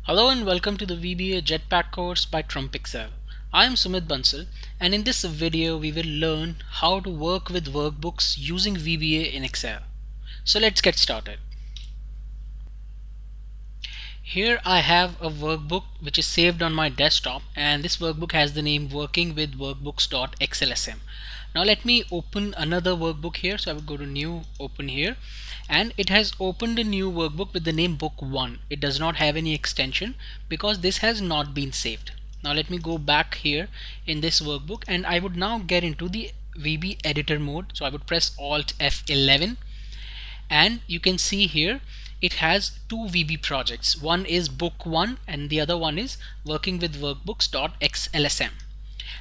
Hello and welcome to the VBA Jetpack course by TrumpExcel. I am Sumit Bansal, and in this video we will learn how to work with workbooks using VBA in Excel. So let's get started. Here I have a workbook which is saved on my desktop, and this workbook has the name working with workbooks.xlsm. Now let me open another workbook here. So I will go to new, open here, and it has opened a new workbook with the name book 1. It does not have any extension because this has not been saved. Now let me go back here in this workbook, and I would now get into the VB editor mode. So I would press Alt F11, and you can see here it has two VB projects. One is book 1 and the other one is working with workbooks.xlsm.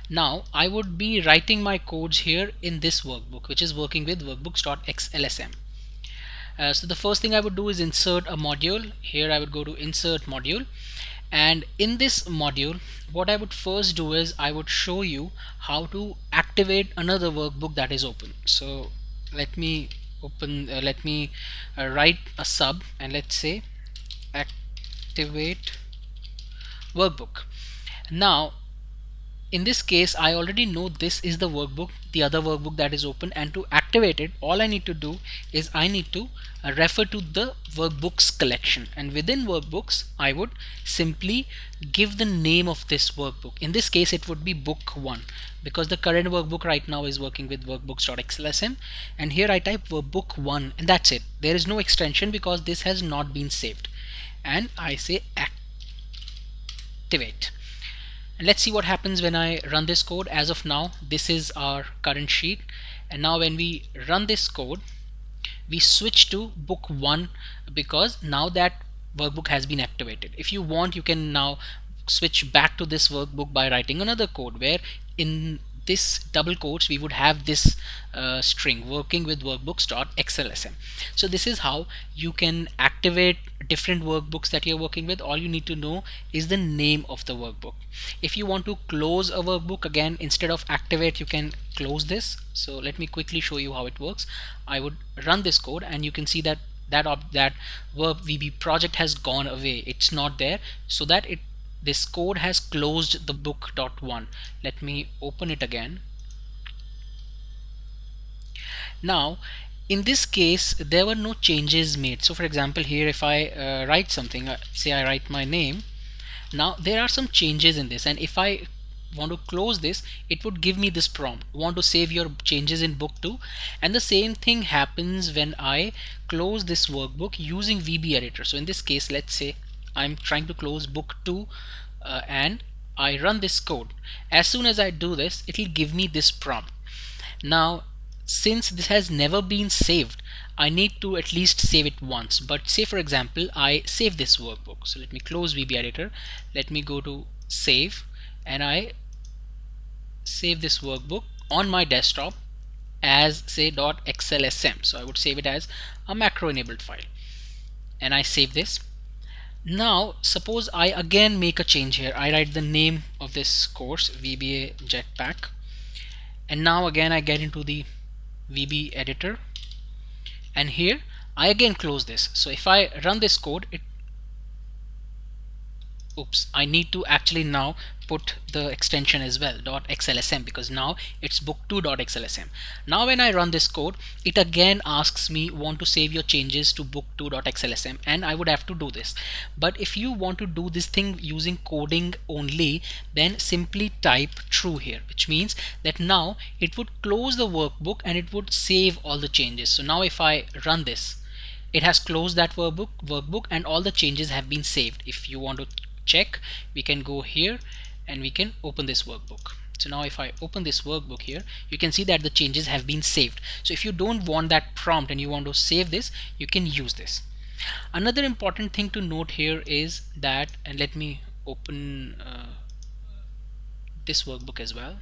Now I would be writing my codes here in this workbook, which is working with workbooks.xlsm. So the first thing I would do is insert a module. Here I would go to insert module, and in this module what I would first do is I would show you how to activate another workbook that is open. So let me write a sub, and let's say activate workbook. Now in this case I already know this is the workbook, the other workbook that is open, and to activate it all I need to do is I need to refer to the workbooks collection, and within workbooks I would simply give the name of this workbook. In this case it would be book 1 because the current workbook right now is working with workbooks.xlsm, and here I type workbook 1 and that's it. There is no extension because this has not been saved, and I say activate. And let's see what happens when I run this code. As of now this is our current sheet, and now when we run this code we switch to book 1 because now that workbook has been activated. If you want you can now switch back to this workbook by writing another code where in this double quotes we would have this string working with workbooks.xlsm. So this is how you can activate different workbooks that you're working with. All you need to know is the name of the workbook. If you want to close a workbook, again instead of activate you can close this. So let me quickly show you how it works. I would run this code and you can see that that work VB project has gone away. It's not there, so that this code has closed the book.1. Let me open it again. Now in this case there were no changes made. So for example here if I write something, say I write my name, now there are some changes in this, and if I want to close this it would give me this prompt, want to save your changes in book 2, and the same thing happens when I close this workbook using VB editor. So in this case let's say I'm trying to close book 2 and I run this code. As soon as I do this it will give me this prompt. Now since this has never been saved I need to at least save it once. But say for example I save this workbook, so let me close VB editor, let me go to save, and I save this workbook on my desktop as say .xlsm. So I would save it as a macro enabled file, and I save this. Now suppose I again make a change here. I write the name of this course VBA Jetpack, and now again I get into the VB editor, and here I again close this. So if I run this code I need to actually now put the extension as well .xlsm, because now it's book2.xlsm. Now when I run this code it again asks me want to save your changes to book2.xlsm, and I would have to do this. But if you want to do this thing using coding only, then simply type true here, which means that now it would close the workbook and it would save all the changes. So now if I run this, it has closed that workbook and all the changes have been saved. If you want to check, we can go here and we can open this workbook. So now if I open this workbook here, you can see that the changes have been saved. So if you don't want that prompt and you want to save this, you can use this. Another important thing to note here is that, and let me open this workbook as well.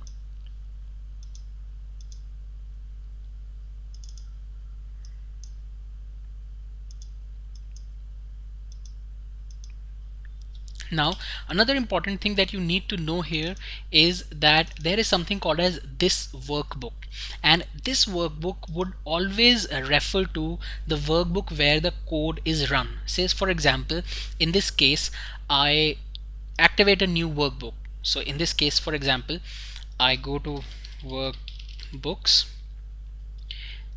Now, another important thing that you need to know here is that there is something called as this workbook, and this workbook would always refer to the workbook where the code is run. Says, for example, in this case, I activate a new workbook. So in this case, for example, I go to workbooks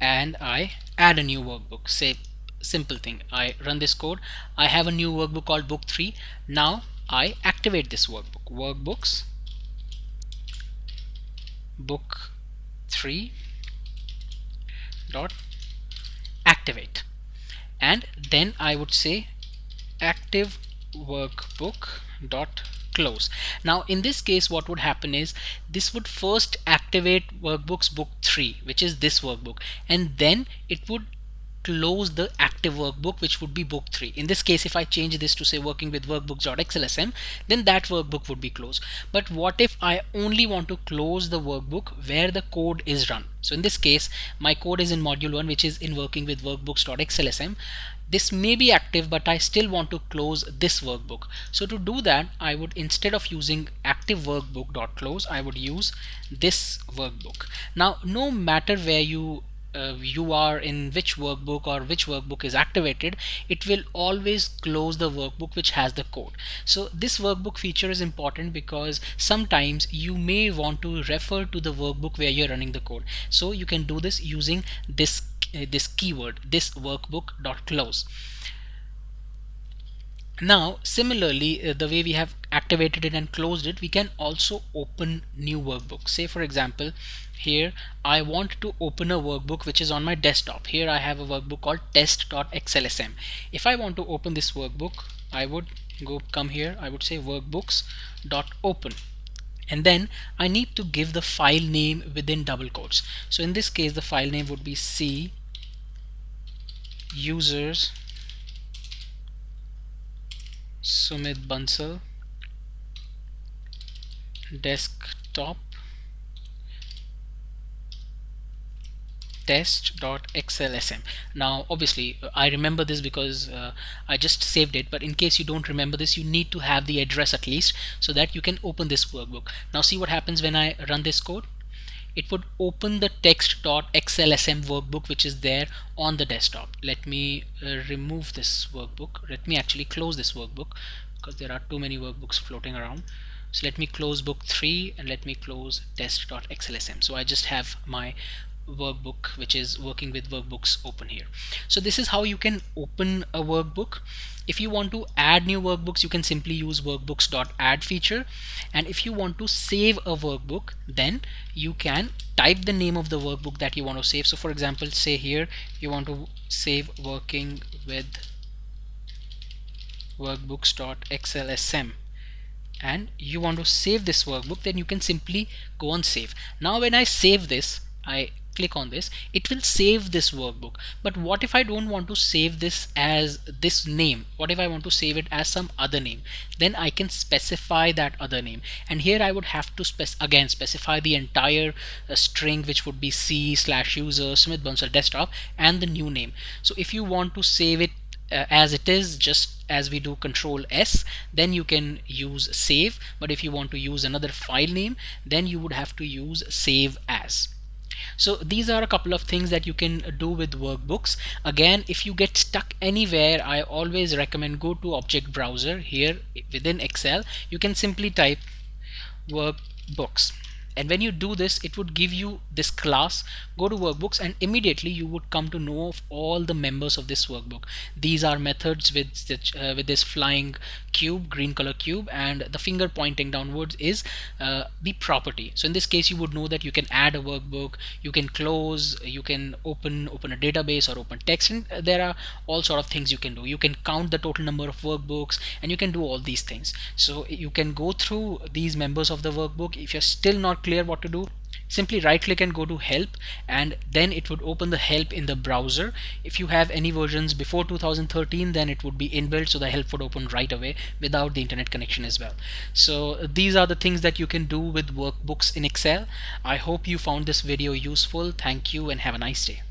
and I add a new workbook. Say, simple thing, I run this code, I have a new workbook called book 3. Now I activate this workbook, workbooks book 3 dot activate, and then I would say active workbook dot close. Now in this case, what would happen is this would first activate workbooks book 3, which is this workbook, and then it would close the active workbook, which would be book 3. In this case, if I change this to say working with workbooks.xlsm, then that workbook would be closed. But what if I only want to close the workbook where the code is run? So in this case, my code is in module 1, which is in working with workbooks.xlsm. This may be active, but I still want to close this workbook. So to do that, I would, instead of using active workbook.close, I would use this workbook. Now, no matter where you are in which workbook or which workbook is activated, it will always close the workbook which has the code. So this workbook feature is important because sometimes you may want to refer to the workbook where you're running the code. So you can do this using this keyword, this workbook.close. Now similarly, the way we have activated it and closed it, we can also open new workbooks. Say for example, here I want to open a workbook which is on my desktop. Here I have a workbook called test.xlsm. If I want to open this workbook, I would come here, I would say workbooks.open, and then I need to give the file name within double quotes. So in this case, the file name would be C users Sumit Bansal desktop test.xlsm. Now obviously I remember this because I just saved it, but in case you don't remember this, you need to have the address at least so that you can open this workbook. Now see what happens when I run this code. It would open the text.xlsm workbook which is there on the desktop. Let me remove this workbook. Let me actually close this workbook because there are too many workbooks floating around. So let me close book 3 and let me close test.xlsm. So I just have my workbook which is working with workbooks open here. So this is how you can open a workbook. If you want to add new workbooks, you can simply use workbooks.add feature, and if you want to save a workbook, then you can type the name of the workbook that you want to save. So for example, say here you want to save working with workbooks.xlsm and you want to save this workbook, then you can simply go on save. Now when I save this, I click on this, it will save this workbook. But what if I don't want to save this as this name? What if I want to save it as some other name? Then I can specify that other name, and here I would have to specify the entire string, which would be C/user Sumit Bansal desktop and the new name. So if you want to save it as it is, just as we do Control S, then you can use save. But if you want to use another file name, then you would have to use save as. So these are a couple of things that you can do with workbooks. Again, if you get stuck anywhere, I always recommend go to object browser. Here within Excel, you can simply type workbooks, and when you do this, it would give you this class. Go to workbooks and immediately you would come to know of all the members of this workbook. These are methods with this flying cube, green color cube, and the finger pointing downwards is the property. So in this case, you would know that you can add a workbook, you can close, you can open a database or open text, and there are all sort of things you can do. You can count the total number of workbooks, and you can do all these things. So you can go through these members of the workbook. If you're still not clear what to do, simply right click and go to help, and then it would open the help in the browser. If you have any versions before 2013, then it would be inbuilt, so the help would open right away without the internet connection as well. So these are the things that you can do with workbooks in Excel. I hope you found this video useful. Thank you and have a nice day.